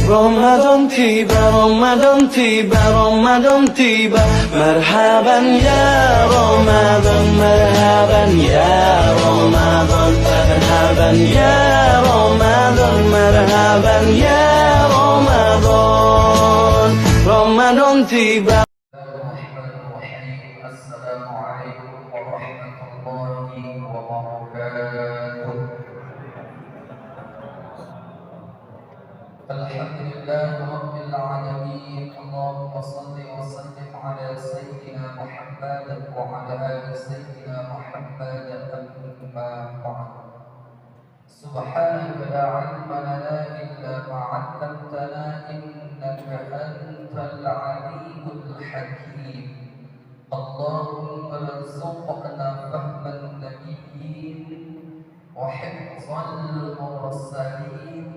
رمضان تيبا رمضان تيبا رمضان تيبا مرحبا يا رمضان مرحبا يا رمضان مرحبا يا رمضان مرحبا يا رمضان رمضان تيبا. السلام عليكم ورحمة الله وبركاته. الحمد لله رب العالمين. اللهم صل وسلم على سيدنا محمد وعلى آل سيدنا محمد. أما بعد، سبحانك لا علم لنا إلا ما علمتنا إنك أنت العليم الحكيم. اللهم ارزقنا فهم النبيين وحفظ المرسلين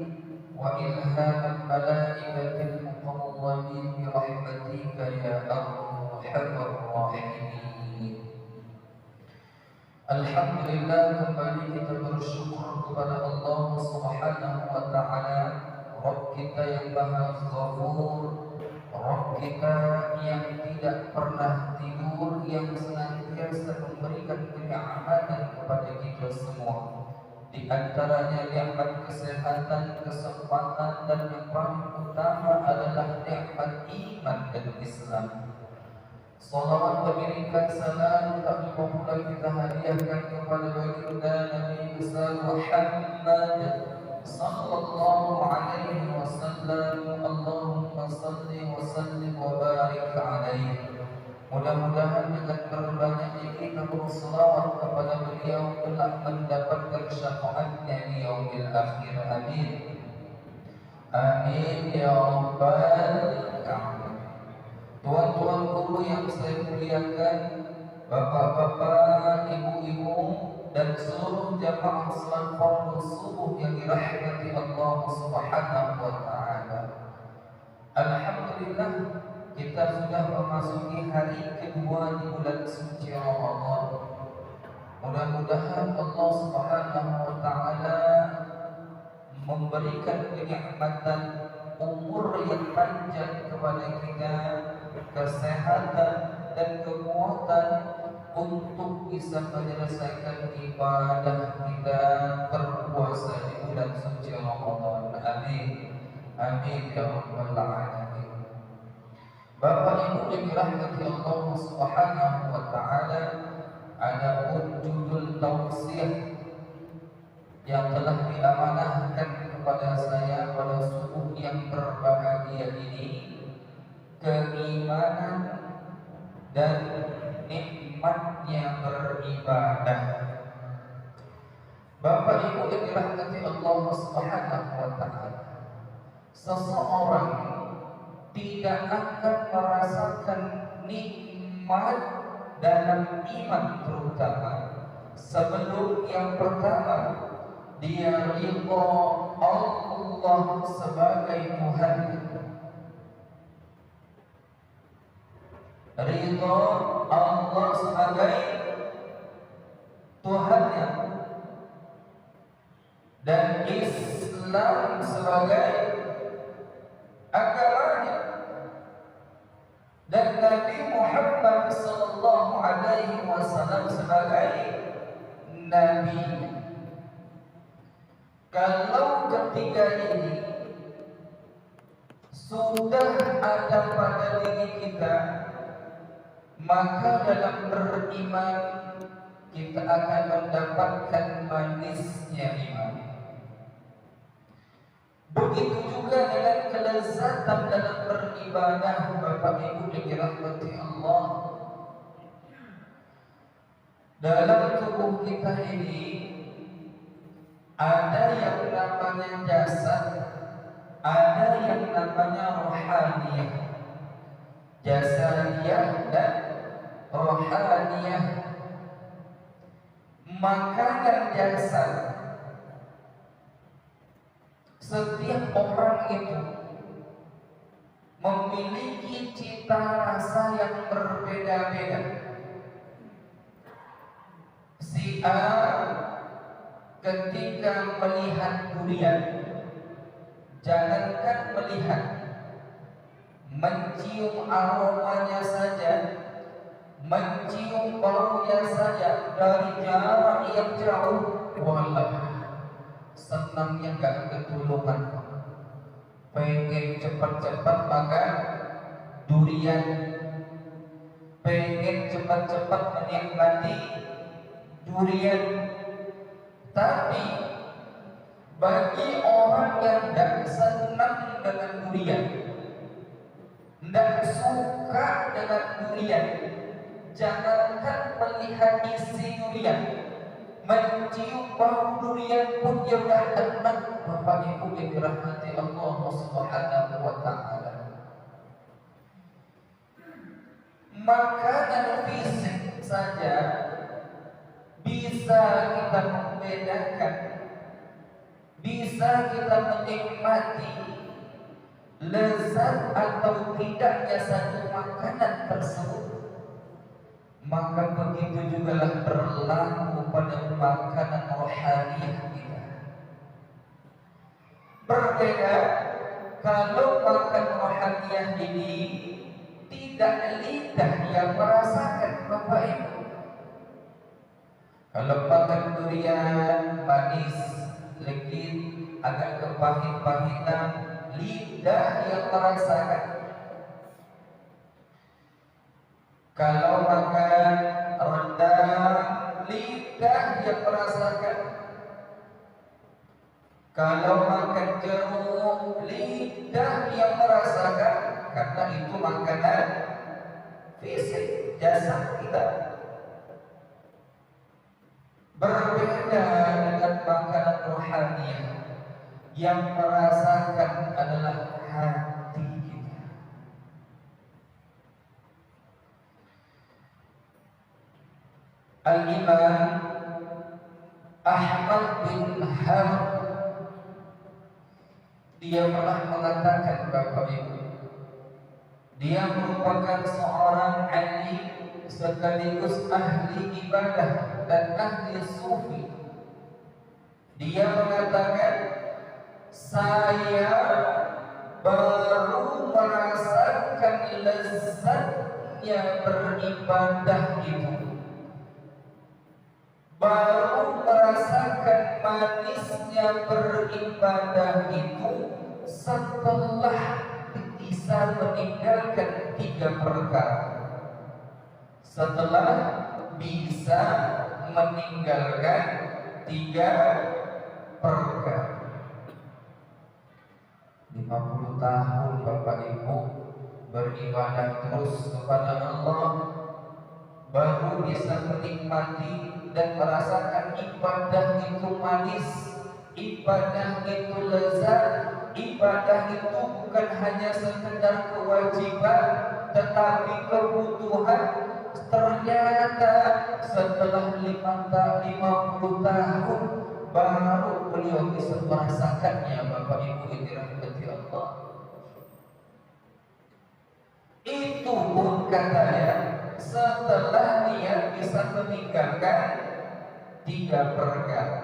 وإلهام الملائكة المقربين برحمتك يا أرحم الراحمين. Alhamdulillah, kembali kita bersyukur kepada Allah Subhanahu wa Ta'ala, Rabb kita yang Maha Ghafur, Rabb kita yang tidak pernah tidur, yang senantiasa memberikan kenikmatan kepada kita semua. Di antaranya nikmat kesehatan, kesempatan, dan yang paling utama adalah nikmat iman dan Islam. Salawat berikan salam tak lupa pula kita hadiahkan kepada baginda Nabi besar Muhammad sallallahu alaihi wasallam. Allahumma salli wa sallim wa barik alaihi. Mudah-mudahan dengan berbanyaknya kita berselawat kepada beliau telah mendapatkan syafaatnya di yaumil akhir. Amin. Amin ya rabbal alamin. Tuan-tuan guru yang saya muliakan, bapak-bapak, ibu-ibu, dan seluruh jamaah salat fardu subuh yang dirahmati Allah Subhanahu wa Ta'ala. Alhamdulillah, kita sudah memasuki hari kedua di bulan suci Ramadan. Mudah-mudahan Allah Subhanahu wa Ta'ala memberikan kenikmatan umur yang panjang kepada kita, kesehatan dan kekuatan untuk bisa menyelesaikan ibadah kita berpuasa di bulan suci Ramadan. Amin. Amin ya rabbal alamin. Bapak Ibu yang dirahmati Allah Subhanahu wa Ta'ala, ada judul tausiah yang telah diamanahkan kepada saya pada subuh yang berbahagia ini, keimanan dan nikmatnya beribadah. Bapak Ibu yang dirahmati Allah Subhanahu wa Ta'ala, seseorang tidak akan merasakan nikmat dalam iman terutama sebelum yang pertama dia ridha Allah sebagai Tuhan. Ridha Allah sebagai Tuhannya dan Islam sebagai agamanya, dan Nabi Muhammad sallallahu alaihi wasallam sebagai nabi. Kalau ketiga ini sudah ada pada diri kita, maka dalam beriman kita akan mendapatkan manisnya iman. Begitu juga dengan kelezatan dalam beribadah. Bapak Ibu yang dirahmati Allah, dalam tubuh kita ini ada yang namanya jasad, ada yang namanya rohaniyah. Jasadiyah dan rohaniyah. Makanan jasad, setiap orang itu memiliki cita rasa yang berbeda-beda. Si A ketika melihat durian jangankan melihat, mencium aromanya saja, mencium baunya saja dari jarak yang jauh, walah senangnya gak ketulungan. Pengen cepat-cepat makan durian, pengen cepat-cepat menikmati durian. Tapi bagi orang yang tidak senang dengan durian, tidak suka dengan durian, jangankan melihat isi durian, mencium bau durian pun dia sudah tenang. Bapak Ibu yang dirahmati Allah Subhanahu wa Ta'ala. Makanan fisik saja bisa kita membedakan, bisa kita menikmati lezat atau tidaknya satu makanan tersebut. Maka begitu jugalah berlaku pada makanan rohaniah kita. Berbeda kalau makan rohaniah ini tidak lidah yang merasakan, Bapak Ibu. Kalau makan durian manis, legit, agak kepahit-pahitan, lidah yang merasakan. Kalau makan rendang, lidah yang merasakan. Kalau makan jeruk, lidah yang merasakan, karena itu makanan fisik, jasad kita. Berbeda dengan makanan rohaniah yang merasakan adalah hati kita. Al-Imam Ahmad bin Hanbal dia pernah mengatakan, Bapak Ibu, dia merupakan seorang alim sekaligus ahli ibadah dan ahli sufi. Dia mengatakan, saya baru merasakan lezatnya beribadah itu, baru merasakan manisnya beribadah itu setelah bisa meninggalkan 3 perkara. Setelah bisa meninggalkan 3 perkara. 50 tahun Bapak Ibu beribadah terus kepada Allah, baru bisa menikmati dan merasakan ibadah itu manis, ibadah itu lezat, ibadah itu bukan hanya sekedar kewajiban tetapi kebutuhan. Ternyata setelah 50 tahun baru beliau bisa merasakannya, Bapak Ibu yang dirahmati Allah. Itu pun katanya setelah dia bisa meninggalkan 3 perkara.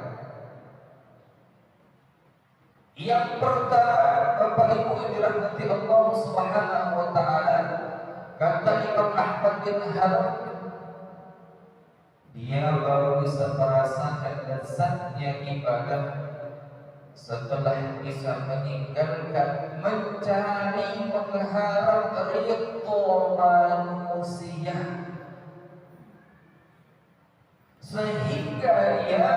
Yang pertama, Bapak Ibu yang dirahmati Allah Subhanahu wa Ta'ala, kata Imam Ahmad bin Hanbal, dia baru bisa merasakan lezatnya ibadah setelah bisa meninggalkan mencari mengharap ridho manusia, sehingga dia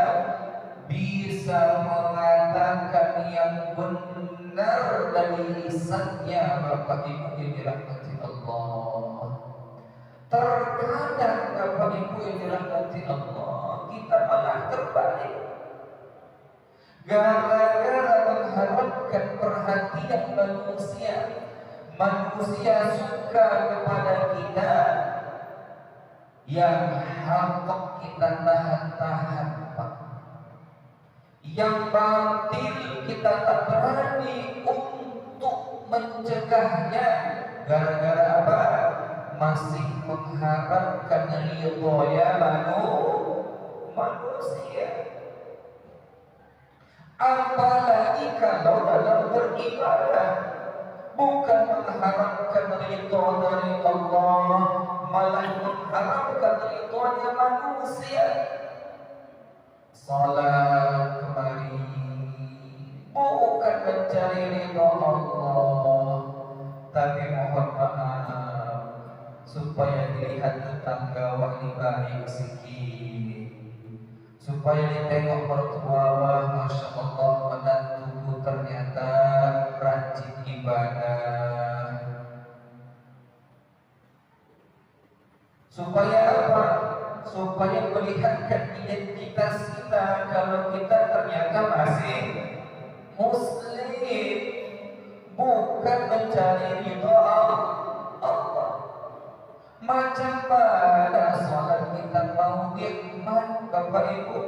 bisa mengatakan yang benar dari lisannya, Bapak Ibu yang dirahmati Allah. Terkadang Bapak Ibu yang dirahmati Allah, kita malah terbalik. Gara-gara mengharapkan perhatian manusia, manusia suka kepada kita, yang hakik kita tahan-tahan, Pak. Yang batil kita tak berani untuk mencegahnya. Gara-gara apa? Masih mengharapkan ridhonya manusia. Apalagi kalau dalam beribadah. mengharapkan ridho dari Allah, malah mengharapkan ridhonya manusia. Salat kemari bukan mencari ridho Allah, tapi mohon maaf supaya dilihat tetangga wali baik sikit, supaya ditengok mertua, wah masya Allah menantuku ternyata rajin ibadah. Supaya apa? Supaya melihatkan identitas kita, kalau kita ternyata masih muslim, bukan mencari ridho Allah. Macam mana salat kita mau nikmat Bapak Ibu?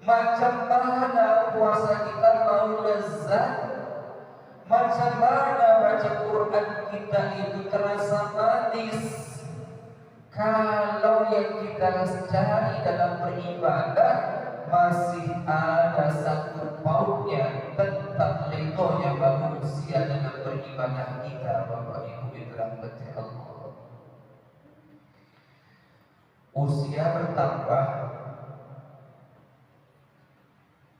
Macam mana puasa kita mau lezat? Macam mana baca Quran kita itu terasa manis? Kalau yang kita cari dalam beribadah masih ada satu pautnya tentang ridhonya manusia dengan beribadah kita, Bapak Ibu dirahmati Allah. Usia bertambah,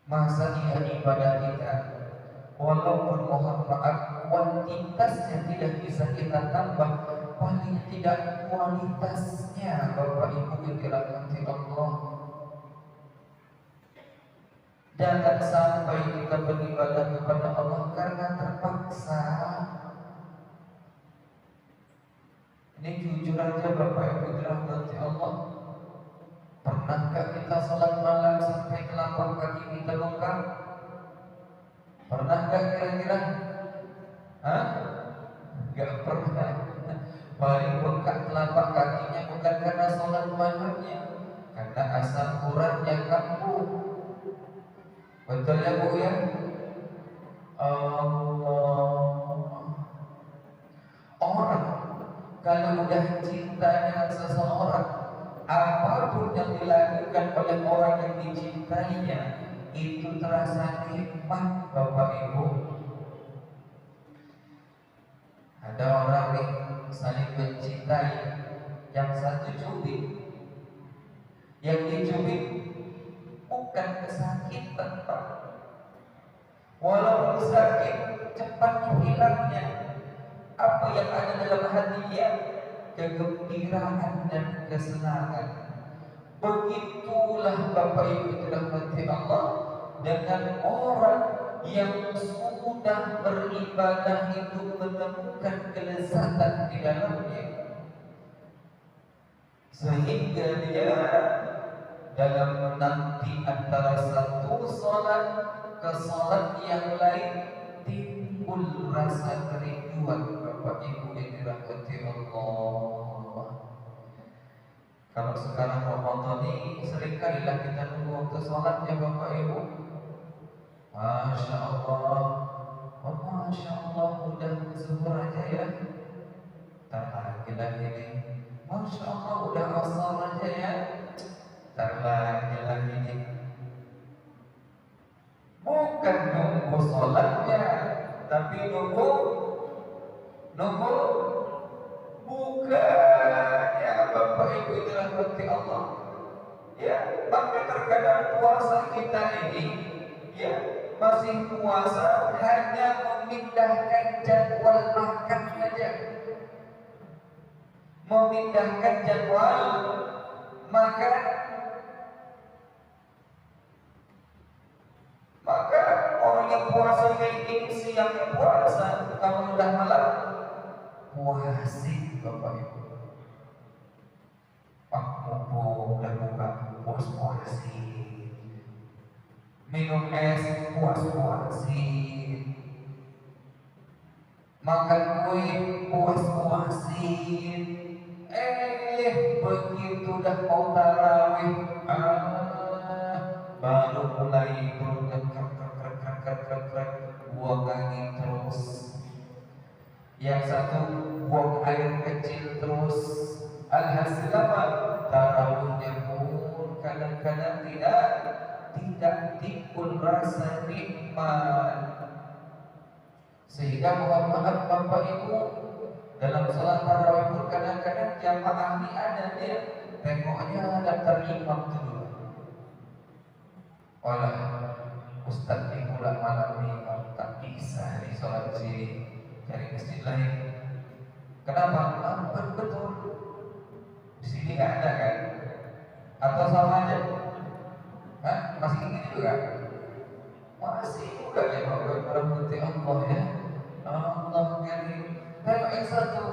masa iya ibadah kita walaupun mohon maaf kuantitasnya tidak bisa kita tambah, paling tidak kualitasnya, Bapak Ibu dirahmati Allah. Jangan sampai kita beribadah kepada Allah karena terpaksa. Ini jujur aja Bapak Ibu dirahmati Allah. Pernahkah kita sholat malam sampai telapak kaki kita bengkak? Pernahkah kira-kira? Hah? Gak pernah. Paling bengkak telapak kakinya bukan karena sholat malamnya, karena asam uratnya kambuh. Betul ya Bu ya? Orang kalau udah cinta dengan seseorang, apapun yang dilakukan oleh orang yang dicintainya itu terasa nikmat, Bapak Ibu. Ada orang nih saling mencintai, yang satu cubit, yang dicubit bukan kesakitan Pak. Walaupun sakit cepat hilangnya apa yang ada dalam hati dia, kegembiraan dan kesenangan. Begitulah Bapak Ibu dirahmati Allah dengan orang yang sudah beribadah itu menemukan kelezatan di dalamnya, sehingga dia dalam menanti antara satu salat ke salat yang lain timbul rasa kerinduan, Bapak Ibu yang dirahmati Allah. Kalau sekarang Ramadan ini seringkali lah kita nunggu waktu salatnya Bapak Ibu. Masya Allah, oh, Masya Allah udah zuhur aja ya. Tak lagi lagi nih. Masya Allah udah asar aja ya. Tak lagi nih. Bukan nunggu sholatnya, tapi nunggu bukannya Bapak Ibu dirahmati Allah. Ya, maka terkadang puasa kita ini, ya, masih puasa hanya memindahkan jadwal makan saja, memindahkan jadwal makan. Maka orang yang puasa kayak gini siangnya puasa, kalau udah malam puasi Bapak Ibu. Pak mumpung udah buka puas-puasi, minum es puas-puasi, makan kue puas-puasi. Begitu udah mau tarawih, baru mulai perut krek, buang angin terus. Yang satu buang air kecil terus. Alhasil apa? Tarawihnya pun kadang-kadang tidak timbul rasa nikmat. Sehingga mohon maaf Bapak Ibu, dalam sholat tarawih pun kadang-kadang jamaah ini ada dia tengoknya daftar imam dulu. Olah Ustaz ini pula malam ini tak bisa di sholat sini, cari masjid lain. Kenapa? Lambat betul. Di sini nggak ada kan? Atau sama aja? Hah? Masih ingin juga? Masih juga ya Bapak Rahmati Allah ya. Allah karim. Tengok yang satu.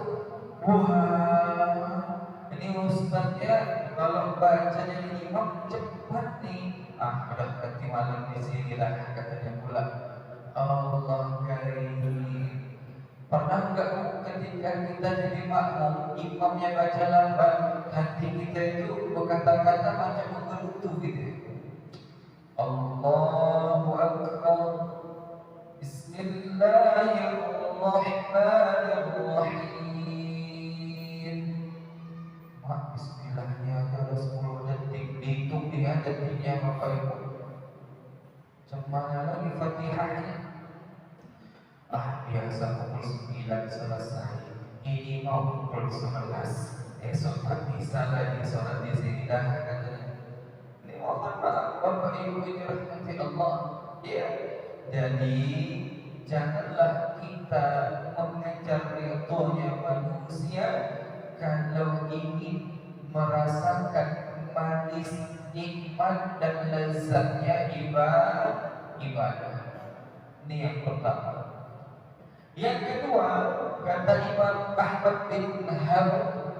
Wah, ini Ustaznya kalau bacanya di imam cepat nih. Udah ganti malam di sini lah katanya pula. Allah karim. Pernah enggak ketika kita jadi makmum, imamnya baca lambat, hati kita itu berkata-kata macam menggerutu gitu. Allahu Akbar. Bismillahirrahmanirrahim. Mak, bismillahnya ada 10 detik, dihitung dia detiknya Bapak Ibu. Cemana lagi Fatihahnya? Biasa pukul 9 selesai. Ini mau pukul 11. Esok tak bisa lagi sholat di sini dah katanya. Ini mohon maaf Bapak Ibu ini rahmati Allah. Ya, jadi janganlah kita mengejar ridhonya manusia kalau ingin merasakan manis, nikmat dan lezatnya ibadah. Ini yang pertama. Yang kedua, kata Imam Ahmad bin Hanbal,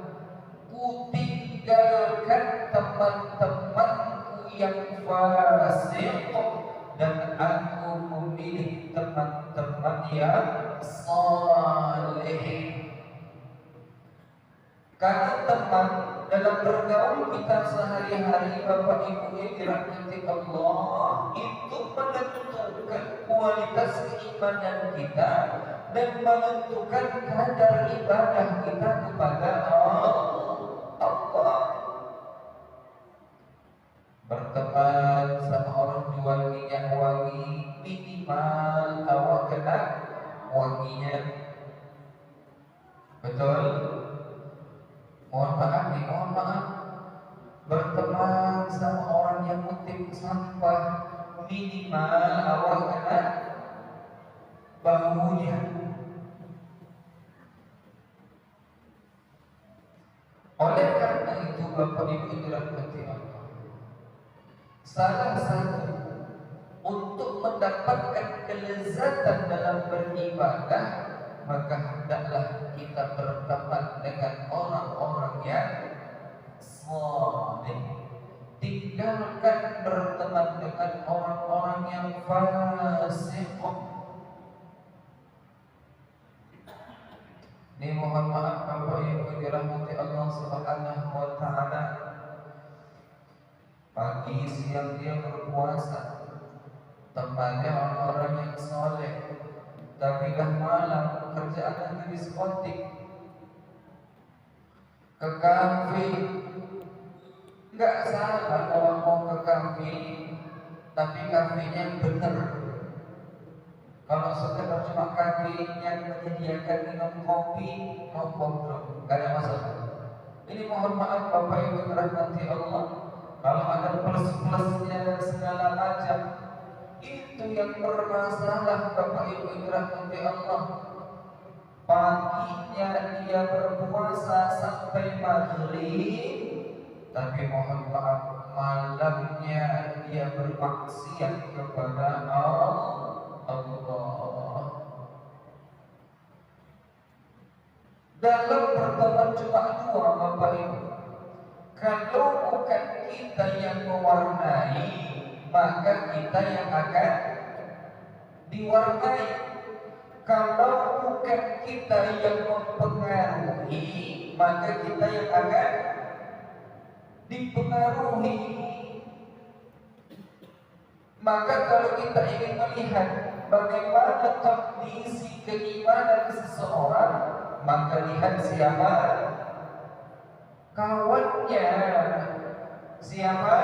ku tinggalkan teman-temanku yang fasik dan aku memilih teman-teman yang saleh. Karena teman dalam bergaul kita sehari-hari Bapak Ibu yang dirahmati Allah itu menentukan kualitas keimanan kita dan menentukan kadar ibadah kita kepada Allah. Berteman sama orang jual minyak wangi, minimal awak kena wanginya. Betul? Mohon maaf. Berteman sama orang yang mengutip sampah, minimal awak kena baunya. Oleh karena itu Bapak Ibu dirahmati Allah, salah satu untuk mendapatkan kelezatan dalam beribadah, maka hendaklah kita berteman dengan orang-orang yang saleh. Tinggalkan berteman dengan orang-orang yang fasik. Ini mohon maaf Bapak Ibu dirahmati Allah Subhanahu wa taala. Pagi siang dia berpuasa, temannya orang-orang yang saleh. Tapi dah malam kerjaan di diskotik, ke kafe. Enggak salah orang mau ke kafe, tapi kafenya benar. Kalau sekedar cuma kafe yang menyediakan minum kopi, no problem, enggak ada masalah. Ini mohon maaf Bapak Ibu dirahmati Allah, kalau ada plus-plusnya dan segala macam, itu yang bermasalah Bapak Ibu dirahmati Allah. Paginya dia berpuasa sampai maghrib, tapi mohon maaf malamnya dia bermaksiat kepada Allah. Dalam berteman cuma dua Bapak Ibu. Kalau bukan kita yang mewarnai, maka kita yang akan diwarnai. Kalau bukan kita yang mempengaruhi, maka kita yang akan dipengaruhi. Maka kalau kita ingin melihat bagaimana kondisi keimanan seseorang, maka lihat siapa kawannya, siapa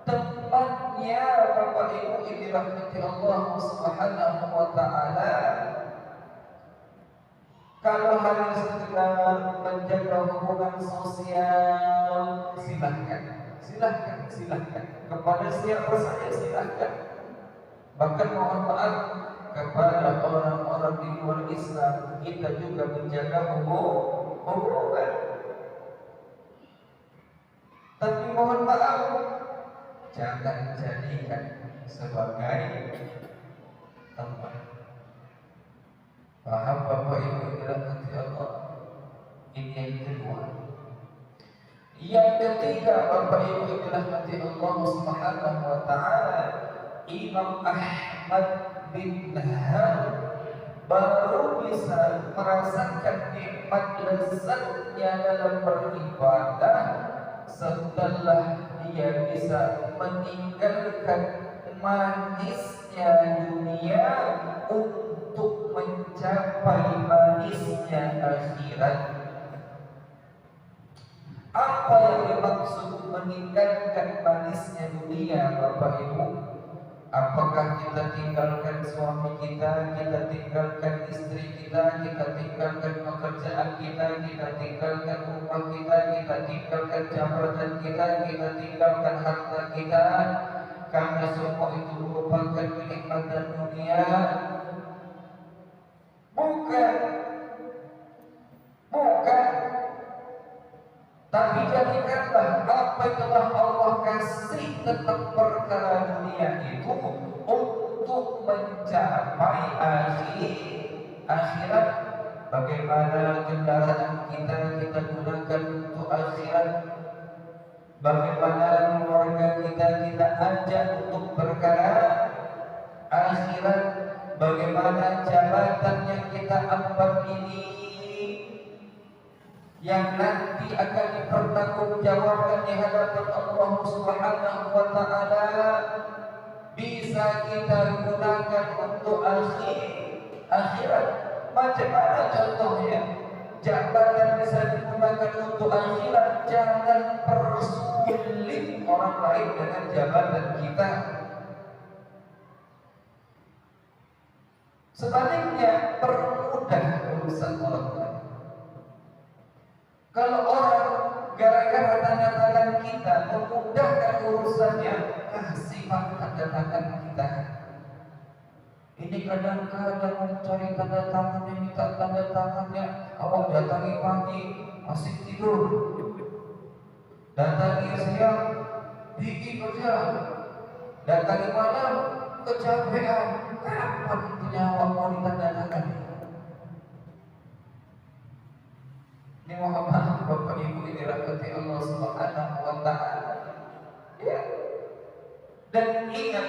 temannya. Bapak Ibu yang dirahmati Allah Subhanahu wa taala, sosial, silahkan, kepada siapa saja silahkan. Bahkan mohon maaf kepada orang-orang di luar Islam, kita juga menjaga hubungan. Tapi mohon maaf, jangan jadikan sebagai teman. Paham Bapak Ibu dirahmati Allah? Ini yang kedua. Yang ketiga, Bapak Ibu dirahmati Allah Subhanahu wa taala, Imam Ahmad bin Hanbal baru bisa merasakan nikmat lezatnya dalam beribadah setelah dia bisa meninggalkan manisnya dunia untuk mencapai manisnya akhirat. Apa yang dimaksud meninggalkan manisnya dunia, Bapak Ibu? Apakah kita tinggalkan suami kita, kita tinggalkan istri kita, kita tinggalkan pekerjaan kita, kita tinggalkan rumah kita, kita tinggalkan jabatan kita, kita tinggalkan harta kita, karena semua itu merupakan kenikmatan dunia? Bukan. Tapi jadikanlah apa yang telah Allah kasih tentang perkara dunia itu untuk mencapai akhirat. Bagaimana kendaraan kita gunakan untuk akhirat, bagaimana keluarga kita ajak untuk perkara akhirat, bagaimana jabatan yang kita ambil ini yang nanti akan dipertanggungjawabkan di hadapan Allah Subhanahu wa taala, bisa kita gunakan untuk akhirat. Macam mana contohnya? Jabatan bisa digunakan untuk akhirat, jangan persulit orang lain dengan jabatan kita. Sebaliknya, permudah urusan orang lain. Kalau orang gara-gara tanda tangan kita memudahkan urusannya, kasih tanda tangan kita. Ini kadang-kadang mencari tanda tangannya, minta tanda tangannya, awak datangi pagi masih tidur, datangi siang pergi kerja, datangi malam kecapean. Kapan punya awak mau ditanda tangan? Ini mohon maaf Bapak Ibu yang dirahmati Allah Subhanahu wa taala. Ya. Dan ingat,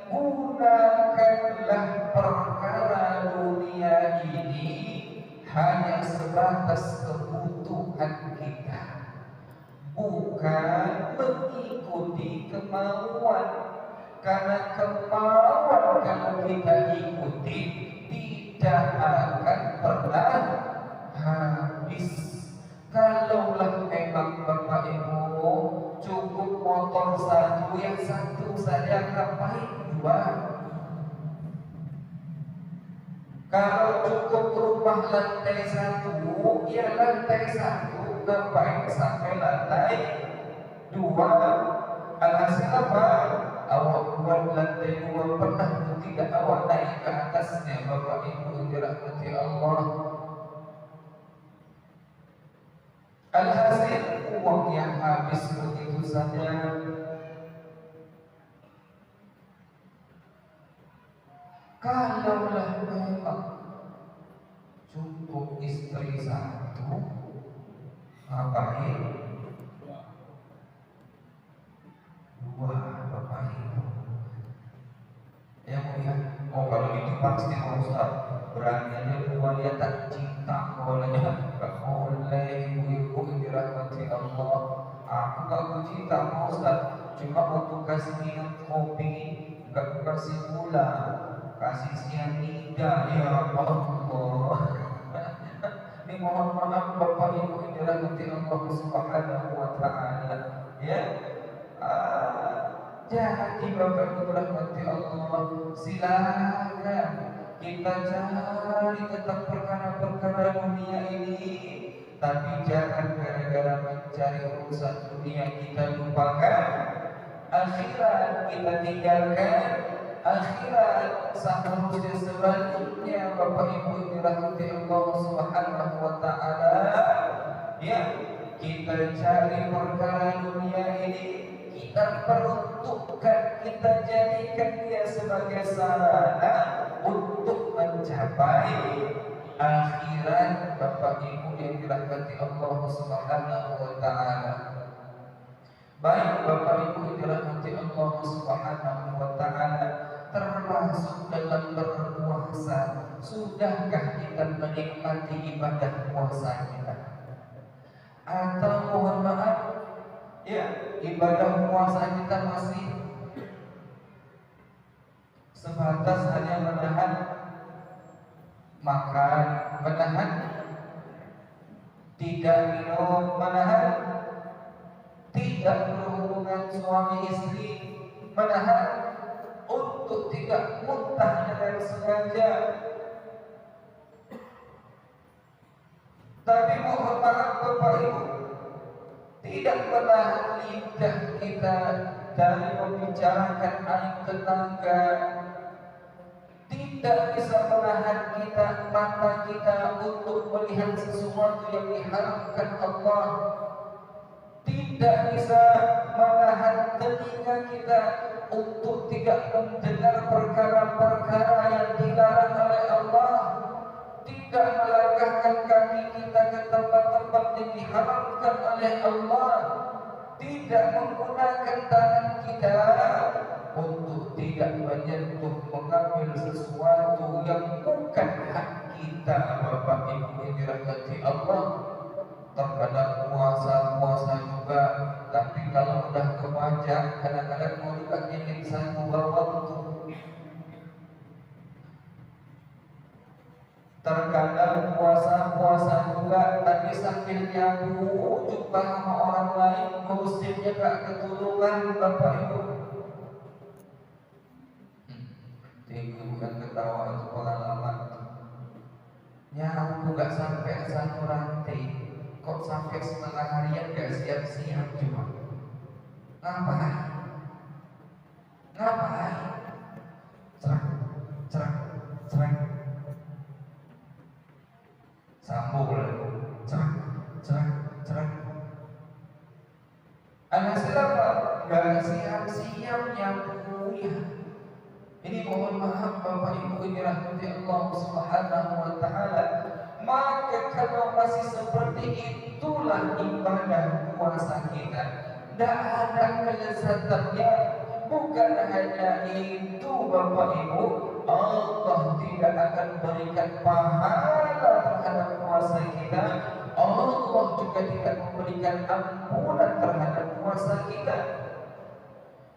gunakanlah perkara dunia ini hanya sebatas kebutuhan kita, bukan mengikuti kemauan. Karena kemauan kalau kita ikuti tidak akan pernah habis. Kalaulah memang Bapak Ibu cukup motor satu, yang satu saja ngapain dua? Kalau cukup rumah lantai satu, ya lantai satu, ngapain sampai lantai dua? Alhasil apa? Awak buat lantai dua, pernah tidak awak naik ke atasnya, Bapak Ibu yang dirahmati Allah? Alhasil uang yang habis begitu saja. Kalaulah memang cukup istri satu, ngapain dua, Bapak Ibu? Ya mulia. Oh, kalau itu pasti Ustaz berani aja dua, dia tak cinta olehnya. Gak boleh ibu-ibu yang dirahmati Allah. Aku gak cinta Ustaz, cuma untuk kasih minum kopi, gak kasih gula, kasih sianida. Ya Allah. Ini mohon maaf Bapak Ibu yang dirahmati Allah Subhanahu wa taala. Ya. Jadi Bapak Ibu dirahmati Allah, silakan kita cari tentang perkara-perkara dunia ini, Tapi jangan gara-gara mencari urusan dunia kita lupakan akhirat, kita tinggalkan akhirat. Seharusnya sebaliknya Bapak Ibu yang dirahmati Allah Subhanahu wa taala, ya, kita cari perkara dunia ini, kita peruntukkan, kita jadikan dia sebagai sarana untuk mencapai akhirat Bapak Ibu yang dirahmati Allah Subhanahu wa taala. Baik Bapak Ibu yang dirahmati Allah Subhanahu wa taala, termasuk dalam berpuasa, sudahkah kita menikmati ibadah puasa kita? Atau mohon maaf, ya, ibadah puasa kita masih sebatas hanya menahan makan, menahan tidak minum, menahan tidak berhubungan suami istri, menahan untuk tidak muntah dengan sengaja. Tapi mohon maaf Bapak Ibu, tidak menahan lidah kita dari membicarakan aib tetangga, tidak bisa menahan kita, mata kita untuk melihat sesuatu yang diharamkan Allah, tidak bisa menahan telinga kita untuk tidak mendengar perkara-perkara yang dilarang oleh Allah, tidak melangkahkan kaki kita ke tempat-tempat yang diharamkan oleh Allah, tidak menggunakan tangan kita untuk tidak menyentuh, mengambil sesuatu yang bukan hak kita. Bapak Ibu yang dirahmati Allah, terkadang puasa juga, tapi kalau udah kebaca kadang-kadang mau juga ingin satu waktu. Terkadang puasa juga, tapi sambil nyabu jumpa sama orang lain, muslimnya gak ketulungan. Bapak Ibu, bukan ketawa, itu pengalaman. Nyabu gak sampai satu rantai, kok sampai setengah harian gak siap-siap juga. Ngapain? Cerang sambung lagi, cerang. Alhasil apa? Gak siap-siap nyabu ya. Ini mohon maaf Bapak Ibu yang dirahmati Allah Subhanahu wa taala. Maka kalau masih seperti itulah ibadah puasa kita, tidak ada kelezatannya. Bukan hanya itu Bapak Ibu, Allah tidak akan berikan pahala terhadap puasa kita. Allah juga tidak memberikan ampunan terhadap puasa kita.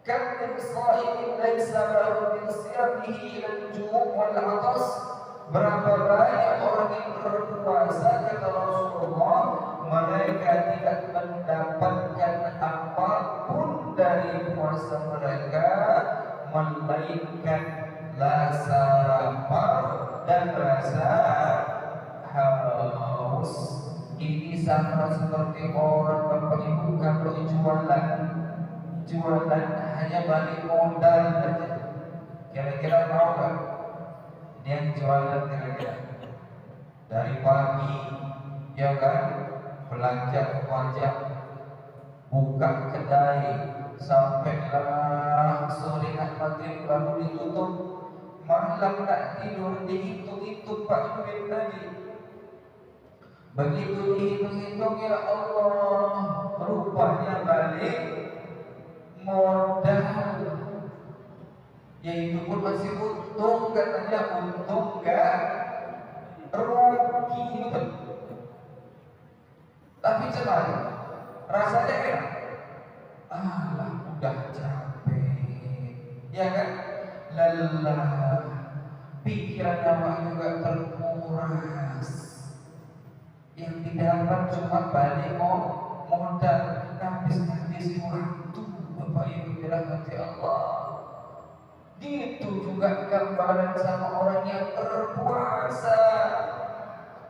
Kam min sha'imin laisa lahu min siyamihi ila al-ju' wal 'atas. Berapa banyak orang yang berpuasa, kata Rasulullah, mereka tidak mendapatkan apapun dari puasa mereka melainkan rasa lapar dan rasa haus. Ini sama seperti orang Bapak Ibu kalau jualan hanya balik modal saja. Kira-kira mau gak? Dia jualan kira-kira dari pagi, ya kan, belanja wajah, buka kedai sampailah sore maghrib baru ditutup. Malam tak tidur dihitung-hitung Pak duit tadi. Begitu dihitung-hitung, ya Allah, rupanya balik modal, yaitu pun masih untung, katanya untung gak rugi. Tapi cepat rasanya enak. Alah, udah capek, ya kan, lelah, pikiran awak juga terkuras. Yang didapat cuma balik modal, habis waktu. Bapak Ibu dirahmati Allah. Gitu juga gambaran sama orang yang berpuasa.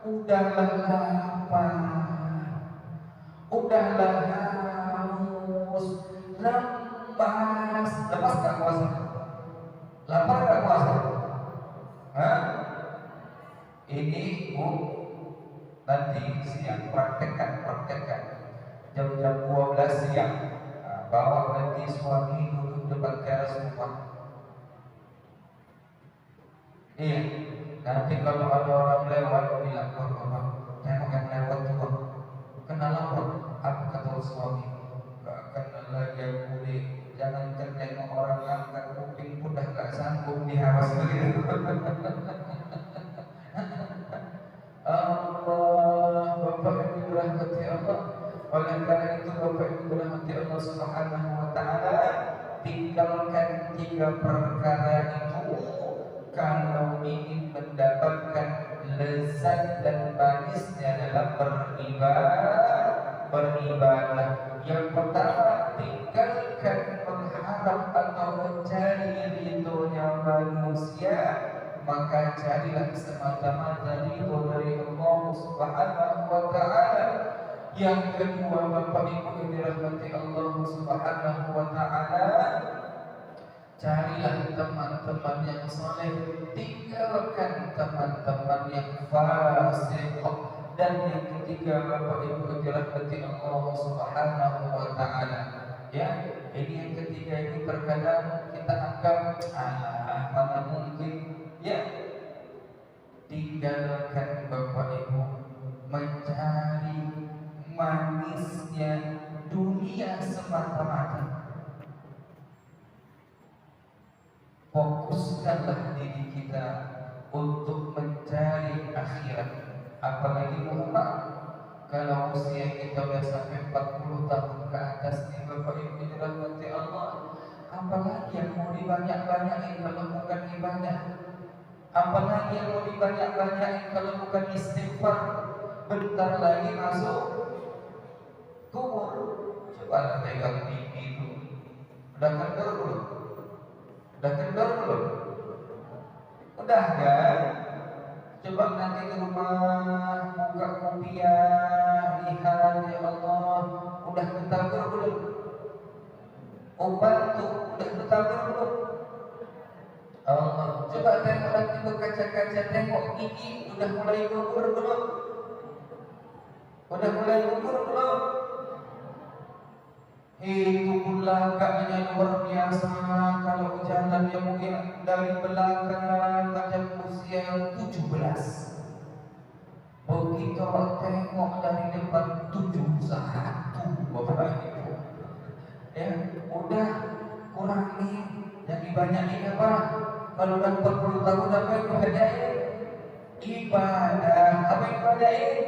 Udahlah lapar, udahlah haus, lepas gak puasa? Lapar gak puasa? Hah? Ini Bu, nanti siang praktekkan jam 12 siang. Bawa nanti suami duduk depan teras rumah. Iya, nanti kalau ada orang lewat bilang, "Bapak, tengok yang lewat tuh, Bang. Kenal apa?" Apa kata suami? "Gak kenal lagi aku deh. Jangan tengok orang angkat kuping pun dah gak sanggup dihawas begitu." Allah, Bapak Ibu dirahmati Allah. Oleh karena itu Bapak Ibu dirahmati Allah Subhanahu wa taala, tinggalkan 3 perkara itu kalau ingin mendapatkan lezat dan manisnya dalam beribadah. Yang pertama, tinggalkan mengharap atau mencari ridhonya manusia, maka carilah semata-mata ridho dari Allah Subhanahu wa taala. Yang kedua, Bapak Ibu yang dirahmati Allah Subhanahu wa taala, carilah teman-teman yang saleh, tinggalkan teman-teman yang fasik. Dan yang ketiga, Bapak Ibu yang dirahmati Allah Subhanahu wa taala, ya, ini yang ketiga ini terkadang kita anggap mana mungkin, ya, tinggalkan Bapak Ibu mencari manisnya dunia semata-mata. Fokuskanlah diri kita untuk mencari akhirat. Apalagi Muhammad, kalau usia kita sudah sampai 40 tahun ke atas nih Bapak Ibu dirahmati Allah, apalagi yang mau dibanyak-banyakin kalau bukan ibadah? Apalagi yang mau dibanyak-banyakin kalau bukan istighfar? Bentar lagi masuk kubur. Coba pegang pipi itu. Udah kendor belum? Udah kendor belum? Udah kan? Coba nanti di rumah buka kopiah, lihat ya Allah, udah ketabur belum? Obat tuh udah ketabur belum? Allah, coba tengok nanti ke kaca-kaca, tengok gigi udah mulai gugur belum? Udah mulai gugur belum? Itu pula agaknya luar biasa. Kalau jalan yang mungkin dari belakang pada usia 17, begitu tengok dari depan 71, Bapak Ibu, ya udah kurangin, yang dibanyakin apa? Kalau udah 40 tahun apa yang dibanyakin? Ibadah. Apa yang dibanyakin?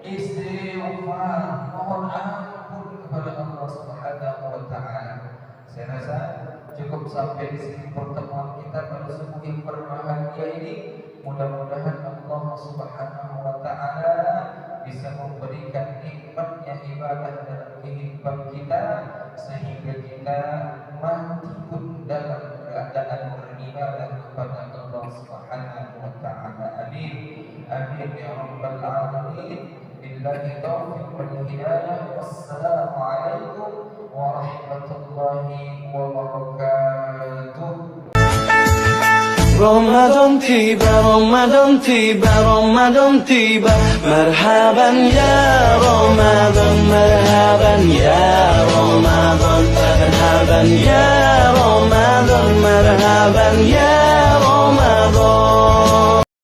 Istighfar, mohon ampun kepada Allah Subhanahu wa taala. Saya rasa cukup sampai di sini pertemuan kita pada subuh yang berbahagia ini. Mudah-mudahan Allah Subhanahu wa taala bisa memberikan nikmatnya ibadah dalam kehidupan kita, sehingga kita mati pun dalam keadaan beribadah kepada Allah Subhanahu wa taala. Amin. Amin ya rabbal alamin. Billahi taufiq wal hidayah. Wassalamualaikum warahmatullahi wabarakatuh. رمضان تيبا رمضان تيبا رمضان تيبا مرحبا يا رمضان مرحبا يا